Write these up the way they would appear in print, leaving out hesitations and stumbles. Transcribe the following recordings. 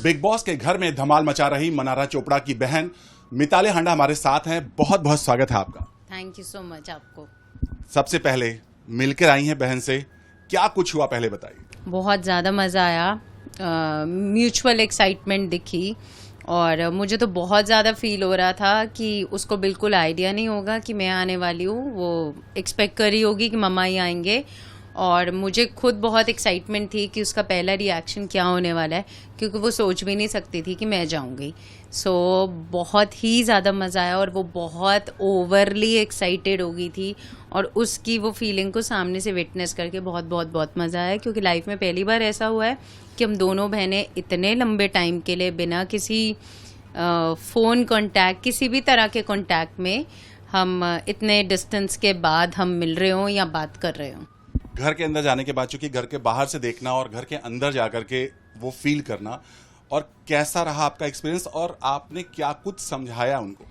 Big boss के घर में धमाल मचा रही मनारा चोपड़ा की बहन मिताली हांडा हमारे साथ हैं। बहुत बहुत स्वागत है आपका। थैंक यू सो मच आपको। सबसे पहले मिलकर आई हैं बहन से, क्या कुछ हुआ पहले बताइए। बहुत ज़्यादा मज़ा आया, म्यूचुअल एक्साइटमेंट दिखी और मुझे तो बहुत ज़्यादा फील हो रहा था कि उसको बिल्कुल आइडिया नहीं होगा कि मैं आने वाली हूँ। वो एक्सपेक्ट कर रही होगी कि मम्मा ही आएंगे और मुझे खुद बहुत एक्साइटमेंट थी कि उसका पहला रिएक्शन क्या होने वाला है, क्योंकि वो सोच भी नहीं सकती थी कि मैं जाऊंगी। सो बहुत ही ज़्यादा मज़ा आया और वो बहुत ओवरली एक्साइटेड हो गई थी और उसकी वो फीलिंग को सामने से विटनेस करके बहुत बहुत बहुत मज़ा आया, क्योंकि लाइफ में पहली बार ऐसा हुआ है कि हम दोनों बहनें इतने लंबे टाइम के लिए बिना किसी फ़ोन कांटेक्ट, किसी भी तरह के कांटेक्ट में, हम इतने डिस्टेंस के बाद हम मिल रहे हों या बात कर रहे हों। घर के अंदर जाने के बाद, चूंकि घर के बाहर से देखना और घर के अंदर जाकर के वो फील करना, और कैसा रहा आपका एक्सपीरियंस और आपने क्या कुछ समझाया उनको?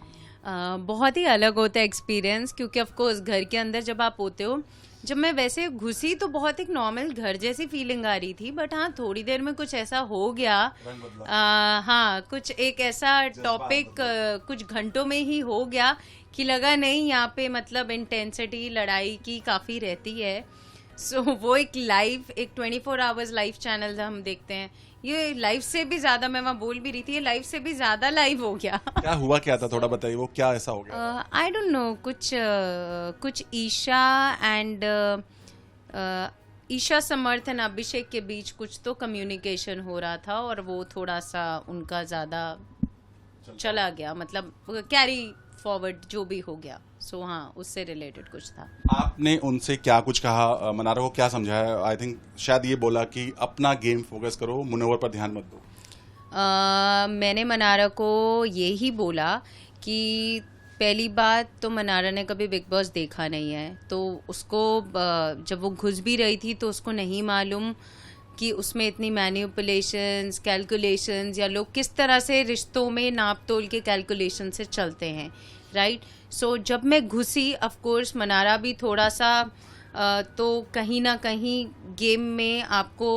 बहुत ही अलग होता है एक्सपीरियंस, क्योंकि ऑफ कोर्स घर के अंदर जब आप होते हो, जब मैं वैसे घुसी तो बहुत एक नॉर्मल घर जैसी फीलिंग आ रही थी, बट हाँ थोड़ी देर में कुछ ऐसा हो गया। हाँ, कुछ एक ऐसा टॉपिक कुछ घंटों में ही हो गया कि लगा नहीं यहाँ पे मतलब इंटेंसिटी लड़ाई की काफ़ी रहती है। सो वो एक लाइव, एक 24 आवर्स लाइव चैनल हम देखते हैं, ये लाइव से भी ज्यादा, मैं वहाँ बोल भी रही थी, ये लाइव से भी ज्यादा लाइव हो गया। क्या हुआ, क्या था, थोड़ा बताइए, वो क्या ऐसा हो गया? आई डोंट नो, कुछ ईशा एंड ईशा समर्थन अभिषेक के बीच कुछ तो कम्युनिकेशन हो रहा था और वो थोड़ा सा उनका ज्यादा चला गया, मतलब कैरी फॉरवर्ड जो भी हो गया। सो हाँ, उससे रिलेटेड कुछ था। आपने उनसे क्या कुछ कहा, मनारा को क्या समझाया? आई थिंक शायद ये बोला कि अपना गेम फोकस करो, मुनव्वर पर ध्यान मत दो। मैंने मनारा को ये ही बोला कि पहली बात तो मनारा ने कभी बिग बॉस देखा नहीं है, तो उसको जब वो घुस भी रही थी तो उसको नहीं मालूम कि उसमें इतनी मैनिपुलेशंस, कैलकुलेशंस, या लोग किस तरह से रिश्तों में नाप तोल के कैलकुलेशन से चलते हैं, राइट। सो जब मैं घुसी, ऑफ कोर्स मनारा भी थोड़ा सा तो कहीं ना कहीं गेम में आपको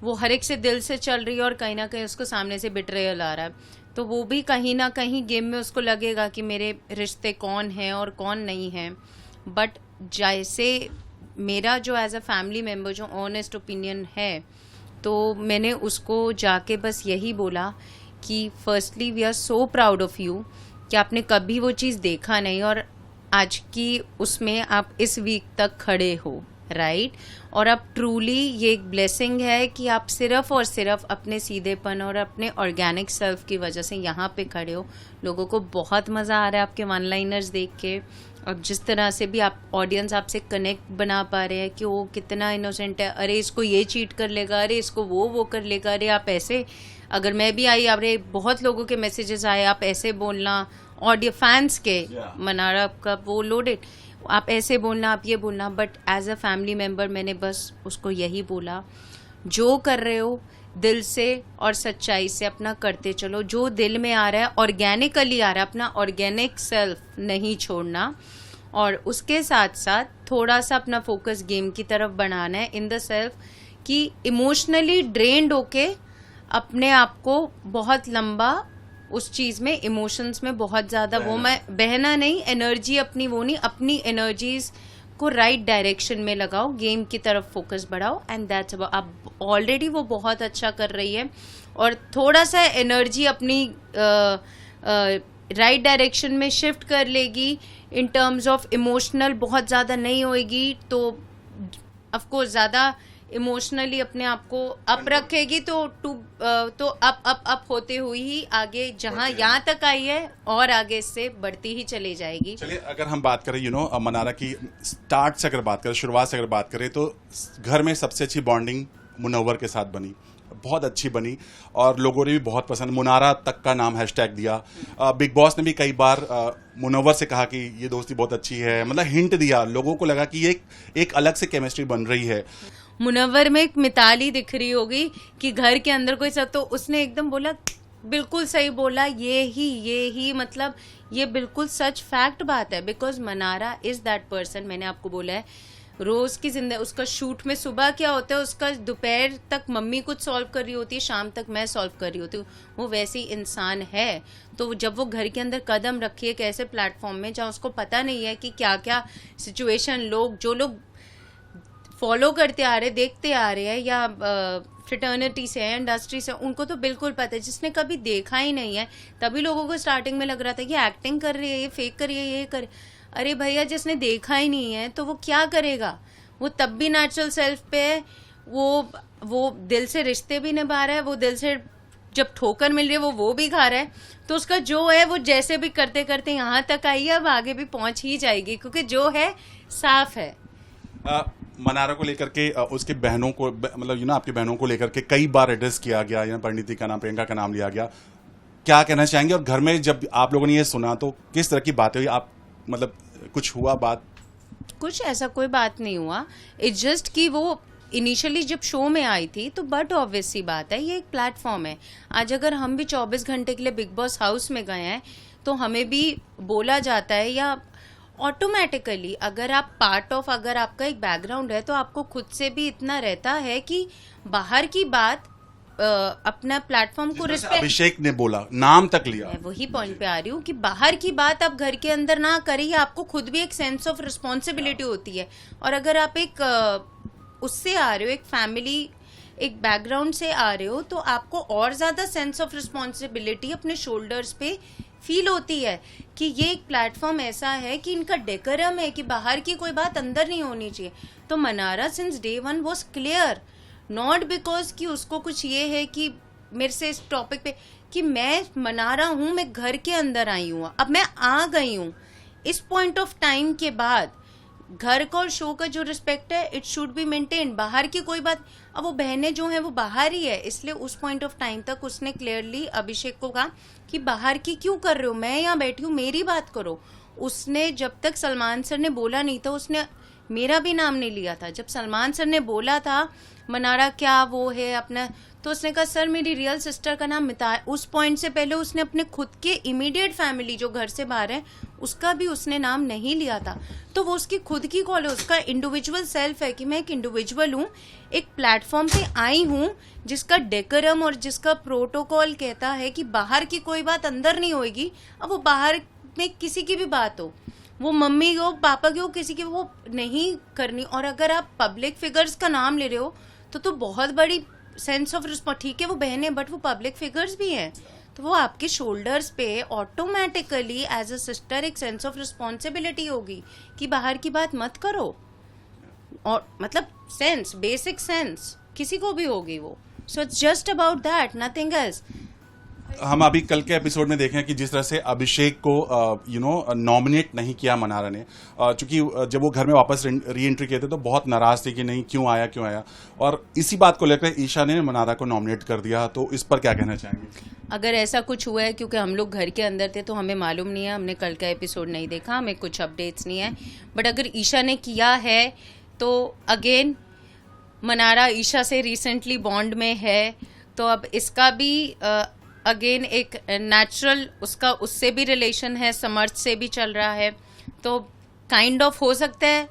वो हर एक से दिल से चल रही है और कहीं ना कहीं उसको सामने से बिट्रेयल आ रहा है, तो वो भी कहीं ना कहीं गेम में उसको लगेगा कि मेरे रिश्ते कौन हैं और कौन नहीं हैं। बट जैसे मेरा जो एज अ फैमिली मेम्बर जो ऑनेस्ट ओपिनियन है, तो मैंने उसको जाके बस यही बोला कि firstly we are so proud of you कि आपने कभी वो चीज़ देखा नहीं और आज की उसमें आप इस वीक तक खड़े हो, राइट। और अब ट्रूली ये एक ब्लेसिंग है कि आप सिर्फ और सिर्फ अपने सीधेपन और अपने ऑर्गेनिक सेल्फ की वजह से यहाँ पे खड़े हो। लोगों को बहुत मज़ा आ रहा है आपके वन लाइनर्स देख के, और जिस तरह से भी आप ऑडियंस आपसे कनेक्ट बना पा रहे हैं कि वो कितना इनोसेंट है, अरे इसको ये चीट कर लेगा, अरे इसको वो कर लेगा, अरे आप ऐसे, अगर मैं भी आई, अरे बहुत लोगों के मैसेजेस आए, आप ऐसे बोलना, ऑडियो फैंस के, मनारा का वो लोडेड, आप ऐसे बोलना, आप ये बोलना। But as a family member मैंने बस उसको यही बोला, जो कर रहे हो दिल से और सच्चाई से अपना करते चलो, जो दिल में आ रहा है, ऑर्गेनिकली आ रहा है, अपना ऑर्गेनिक सेल्फ नहीं छोड़ना, और उसके साथ साथ थोड़ा सा अपना फोकस गेम की तरफ बनाना है, इन द सेल्फ कि इमोशनली ड्रेन्ड होके अपने आप को बहुत लंबा उस चीज में, इमोशंस में बहुत ज्यादा वो मैं बहना नहीं, एनर्जी अपनी वो नहीं, अपनी एनर्जीज को राइट डायरेक्शन में लगाओ, गेम की तरफ फोकस बढ़ाओ, एंड दैट्स अबाउट। अब ऑलरेडी वो बहुत अच्छा कर रही है और थोड़ा सा एनर्जी अपनी राइट डायरेक्शन में शिफ्ट कर लेगी, इन टर्म्स ऑफ इमोशनल बहुत ज़्यादा नहीं होएगी, तो ऑफकोर्स ज़्यादा इमोशनली अपने आप को अप रखेगी, तो अप होते हुए ही आगे जहां यहाँ तक आई है और आगे इससे बढ़ती ही चली जाएगी। चलिए, अगर हम बात करें मनारा की स्टार्ट से अगर बात करें, शुरुआत से अगर बात करें, तो घर में सबसे अच्छी बॉन्डिंग मुनव्वर के साथ बनी, बहुत अच्छी बनी और लोगों ने भी बहुत पसंद, मुनारा तक का नाम हैशटैग दिया। बिग बॉस ने भी कई बार मुनव्वर से कहा कि ये दोस्ती बहुत अच्छी है, मतलब हिंट दिया, लोगों को लगा कि ये एक अलग से केमिस्ट्री बन रही है। मुनव्वर में एक मिताली दिख रही होगी कि घर के अंदर कोई सब, तो उसने एकदम बोला, बिल्कुल सही बोला, ये ही मतलब ये बिल्कुल सच फैक्ट बात है, because Mannara is that person. मैंने आपको बोला है रोज की जिंदगी, उसका शूट में सुबह क्या होता है, उसका दोपहर तक मम्मी कुछ सॉल्व कर रही होती है, शाम तक मैं सॉल्व कर रही होती हूँ। वो वैसी इंसान है। तो जब वो घर के अंदर कदम रखी है एक ऐसे प्लेटफॉर्म में जहाँ उसको पता नहीं है कि क्या क्या सिचुएशन जो लोग फॉलो करते आ रहे, देखते आ रहे हैं, या फ्रेटर्निटी से है, इंडस्ट्री से, उनको तो बिल्कुल पता है। जिसने कभी देखा ही नहीं है, तभी लोगों को स्टार्टिंग में लग रहा था कि एक्टिंग कर रही है, ये फेक कर रही है, ये कर। अरे भैया, जिसने देखा ही नहीं है तो वो क्या करेगा? वो तब भी नेचुरल सेल्फ पे है। वो दिल से रिश्ते भी निभा रहा है, वो दिल से जब ठोकर मिल रही है वो भी खा रहा है। तो उसका जो है वो जैसे भी करते करते यहाँ तक आई है, अब आगे भी पहुंच ही जाएगी, क्योंकि जो है साफ है। मनारा को लेकर के उसके बहनों को, मतलब आपकी बहनों को लेकर के कई बार एड्रेस किया गया, या परिणीति का नाम, प्रियंका का नाम लिया गया। क्या कहना चाहेंगे? और घर में जब आप लोगों ने ये सुना तो किस तरह की बातें हुई? आप मतलब कुछ हुआ बात? कुछ ऐसा कोई बात नहीं हुआ। इट्स जस्ट कि वो इनिशियली जब शो में आई थी तो बट ऑब्वियस सी बात है, ये एक प्लेटफॉर्म है। आज अगर हम भी 24 घंटे के लिए बिग बॉस हाउस में गए हैं तो हमें भी बोला जाता है, या ऑटोमेटिकली अगर आप पार्ट ऑफ, अगर आपका एक बैकग्राउंड है तो आपको खुद से भी इतना रहता है कि बाहर की बात अपना प्लेटफॉर्म को रिस्पेक्ट। अभिषेक ने बोला, नाम तक लिया। मैं वही पॉइंट पे आ रही हूँ कि बाहर की बात आप घर के अंदर ना करिए, आपको खुद भी एक सेंस ऑफ रिस्पॉन्सिबिलिटी होती है। और अगर आप एक उससे आ रहे हो, एक फैमिली, एक बैकग्राउंड से आ रहे हो, तो आपको और ज्यादा सेंस ऑफ रिस्पॉन्सिबिलिटी अपने शोल्डर्स पे फील होती है कि ये एक प्लेटफॉर्म ऐसा है कि इनका डेकोरम है कि बाहर की कोई बात अंदर नहीं होनी चाहिए। तो Mannara since day one was clear, not because कि उसको कुछ ये है कि मेरे से इस टॉपिक पे, कि मैं मनारा हूं, मैं घर के अंदर आई हूँ, अब मैं आ गई हूँ। इस पॉइंट ऑफ टाइम के बाद घर का और शो का जो रिस्पेक्ट है, इट शुड बी मेंटेन। बाहर की कोई बात, अब वो बहनें जो हैं वो बाहर ही है, इसलिए उस पॉइंट ऑफ टाइम तक उसने क्लियरली अभिषेक को कहा कि बाहर की क्यों कर रहे हो, मैं यहाँ बैठी हूँ, मेरी बात करो। उसने जब तक सलमान सर ने बोला नहीं था, उसने मेरा भी नाम नहीं लिया था। जब सलमान सर ने बोला था मनारा क्या वो है अपना, तो उसने कहा सर मेरी रियल सिस्टर का नाम मिता है। उस पॉइंट से पहले उसने अपने खुद के इमीडिएट फैमिली जो घर से बाहर है उसका भी उसने नाम नहीं लिया था। तो वो उसकी खुद की कॉल है, उसका इंडिविजुअल सेल्फ है कि मैं एक इंडिविजुअल हूँ, एक प्लेटफॉर्म पे आई हूँ जिसका डेकोरम और जिसका प्रोटोकॉल कहता है कि बाहर की कोई बात अंदर नहीं होगी। अब वो बाहर में किसी की भी बात हो, वो मम्मी हो, पापा की हो, किसी की, वो नहीं करनी। और अगर आप पब्लिक फिगर्स का नाम ले रहे हो तो बहुत बड़ी सेंस ऑफ रिस्पॉन्स, ठीक है वो बहनें, बट वो पब्लिक फिगर्स भी हैं, तो वो आपके शोल्डर्स पे ऑटोमेटिकली एज अ सिस्टर एक सेंस ऑफ रिस्पॉन्सिबिलिटी होगी कि बाहर की बात मत करो। और मतलब सेंस, बेसिक सेंस किसी को भी होगी वो। So it's just about that, nothing else. हम अभी कल के एपिसोड में देखें कि जिस तरह से अभिषेक को नॉमिनेट नहीं किया मनारा ने, चूंकि जब वो घर में वापस री एंट्री किए थे तो बहुत नाराज थे कि नहीं क्यों आया। और इसी बात को लेकर ईशा ने मनारा को नॉमिनेट कर दिया, तो इस पर क्या कहना चाहेंगे? अगर ऐसा कुछ हुआ है, क्योंकि हम लोग घर के अंदर थे तो हमें मालूम नहीं है, हमने कल का एपिसोड नहीं देखा, हमें कुछ अपडेट्स नहीं है। बट अगर ईशा ने किया है तो अगेन मनारा ईशा से रिसेंटली बॉन्ड में है, तो अब इसका भी अगेन एक नेचुरल उसका उससे भी रिलेशन है, समर्थ से भी चल रहा है, तो काइंड ऑफ हो सकता है।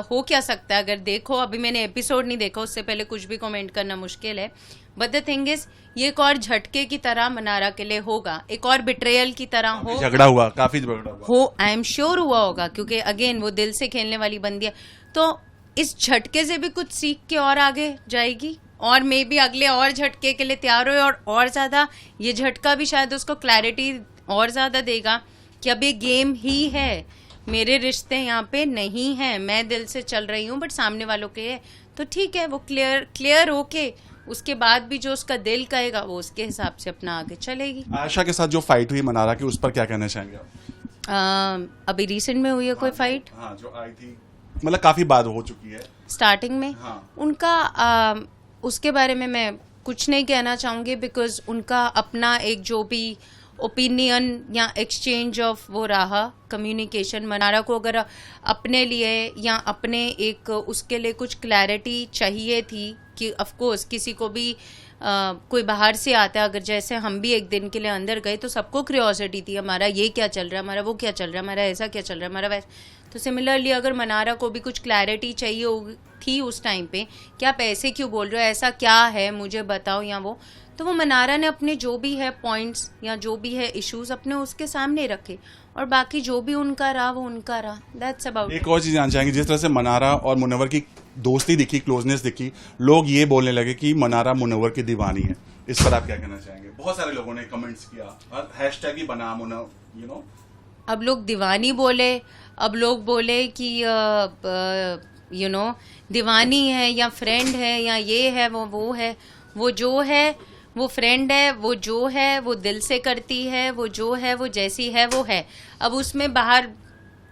हो क्या सकता है, अगर देखो, अभी मैंने एपिसोड नहीं देखा, उससे पहले कुछ भी कमेंट करना मुश्किल है। बट द थिंग इज, ये एक और झटके की तरह मनारा के लिए होगा, एक और बिट्रेयल की तरह हो, झगड़ा हुआ, काफी झगड़ा हुआ, आई एम श्योर हुआ होगा, क्योंकि अगेन वो दिल से खेलने वाली बंदी है। तो इस झटके से भी कुछ सीख के और आगे जाएगी, और मे बी अगले और झटके के लिए तैयार हो, और ज्यादा ये झटका भी शायद उसको क्लैरिटी और ज्यादा देगा कि अब ये गेम ही है, मेरे रिश्ते यहाँ पे नहीं है, मैं दिल से चल रही हूँ बट सामने वालों के है, तो ठीक है वो क्लियर होके उसके बाद भी जो उसका दिल कहेगा वो उसके हिसाब से अपना आगे चलेगी। आयशा के साथ जो फाइट हुई मनारा की, उस पर क्या कहना चाहेंगे आप? अभी रिसेंट में हुई है कोई फाइट? हाँ, जो आई थी, मतलब काफी बात हो चुकी है स्टार्टिंग में। हाँ। उनका उसके बारे में मैं कुछ नहीं कहना चाहूँगी, बिकॉज उनका अपना एक जो भी ओपिनियन या एक्सचेंज ऑफ वो रहा, कम्युनिकेशन। मनारा को अगर अपने लिए या अपने एक उसके लिए कुछ क्लैरिटी चाहिए थी कि ऑफ कोर्स किसी को भी कोई बाहर से आता है, अगर जैसे हम भी एक दिन के लिए अंदर गए तो सबको क्यूरियोसिटी थी, हमारा ये क्या चल रहा है, हमारा वो क्या चल रहा है, हमारा ऐसा क्या चल रहा है, हमारा वैसा। तो सिमिलरली अगर मनारा को भी कुछ क्लैरिटी चाहिए होगी थी उस टाइम पे कि आप ऐसे क्यों बोल रहे हो, ऐसा क्या है मुझे बताओ, या तो वो मनारा ने अपने जो भी है पॉइंट्स या जो भी है इश्यूज अपने उसके सामने रखे, और बाकी जो भी उनका रहा वो उनका रहा, दैट्स अबाउट। एक और चीज जानना चाहेंगे, जिस तरह से मनारा और मुनव्वर की दोस्ती दिखी, क्लोजनेस दिखी, लोग ये बोलने लगे कि मनारा मुनव्वर की दीवानी है, इस पर आप क्या कहना चाहेंगे? बहुत सारे लोगों ने कमेंट्स किया और हैशटैग ही बना मुनव्वर, अब लोग दीवानी बोले, अब लोग बोले कि दीवानी है या फ्रेंड है या ये है वो है, वो जो है वो फ्रेंड है, वो जो है वो दिल से करती है, वो जो है वो जैसी है वो है। अब उसमें बाहर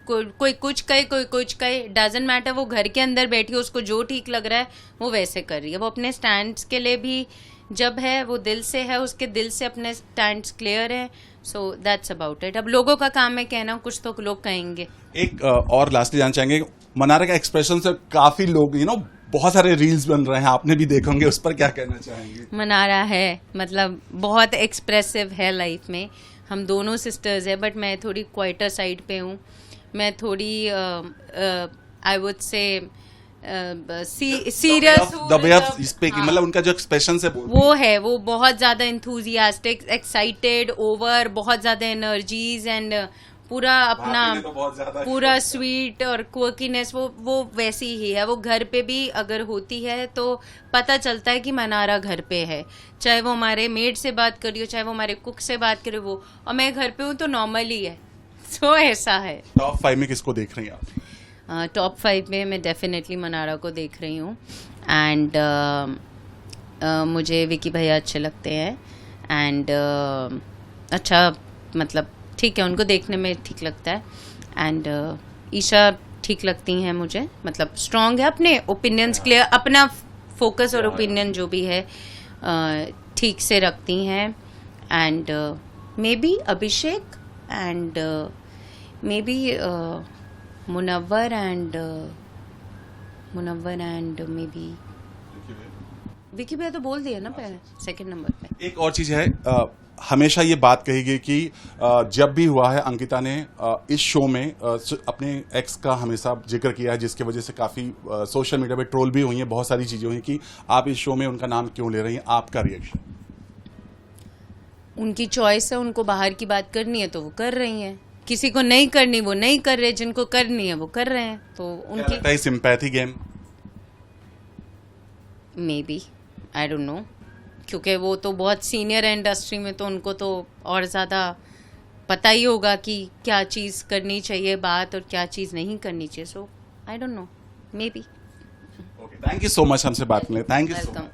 कोई कुछ कहे कोई कुछ कहे, डजेंट मैटर, वो घर के अंदर बैठी है, उसको जो ठीक लग रहा है वो वैसे कर रही है। वो अपने स्टैंड्स के लिए भी जब है वो दिल से है, उसके दिल से अपने स्टैंड्स क्लियर है, सो दैट्स अबाउट इट। अब लोगों का काम है कहना, कुछ तो लोग कहेंगे। एक और लास्टली जानना चाहेंगे, मनारा का एक्सप्रेशन से काफी लोग बहुत सारे रील्स बन रहे हैं, आपने भी देखे होंगे, उस पर क्या कहना चाहेंगे? मनारा है मतलब बहुत एक्सप्रेसिव है लाइफ में, हम दोनों सिस्टर्स है, बट मैं थोड़ी क्वाइटर साइड पे हूँ, मैं थोड़ी I would say serious the way of speaking, मतलब उनका जो एक्सप्रेशन से वो है, वो बहुत ज्यादा एंथुजियास्टिक, एक्साइटेड, ओवर, बहुत ज्यादा एनर्जीज एंड पूरा अपना पूरा स्वीट और क्वर्कीनेस वो वैसी ही है। वो घर पे भी अगर होती है तो पता चलता है कि मनारा घर पे है, चाहे वो हमारे मेड से बात करी हो, चाहे वो हमारे कुक से बात करे वो, और मैं घर पे हूँ तो नॉर्मल ही है। सो ऐसा है। टॉप 5 में किसको देख रही हैं आप? टॉप 5 में मैं डेफिनेटली मनारा को देख रही हूँ, एंड मुझे विकी भैया अच्छे लगते हैं, एंड अच्छा मतलब ठीक है, उनको देखने में ठीक लगता है, एंड ईशा ठीक लगती हैं मुझे, मतलब स्ट्रॉन्ग है, अपने ओपिनियंस क्लियर, अपना फोकस और ओपिनियन जो भी है ठीक से रखती हैं, and maybe Abhishek and maybe Munawar and maybe Vicky भैया तो बोल दिया ना पहले, सेकंड नंबर पे। एक और चीज है, हमेशा ये बात कही गई कि जब भी हुआ है, अंकिता ने इस शो में अपने एक्स का हमेशा जिक्र किया है, जिसकी वजह से काफी सोशल मीडिया पे ट्रोल भी हुई है, बहुत सारी चीजें हुई कि आप इस शो में उनका नाम क्यों ले रही हैं, आपका रिएक्शन? उनकी चॉइस है, उनको बाहर की बात करनी है तो वो कर रही हैं, किसी को नहीं करनी वो नहीं कर रहे, जिनको करनी है वो कर रहे हैं, तो उनकी sympathy game may be, I don't no, क्योंकि वो तो बहुत सीनियर है इंडस्ट्री में, तो उनको तो और ज़्यादा पता ही होगा कि क्या चीज़ करनी चाहिए बात और क्या चीज़ नहीं करनी चाहिए, so I don't know, maybe. Thank you so much हमसे बात करने, थैंक यू सो मच।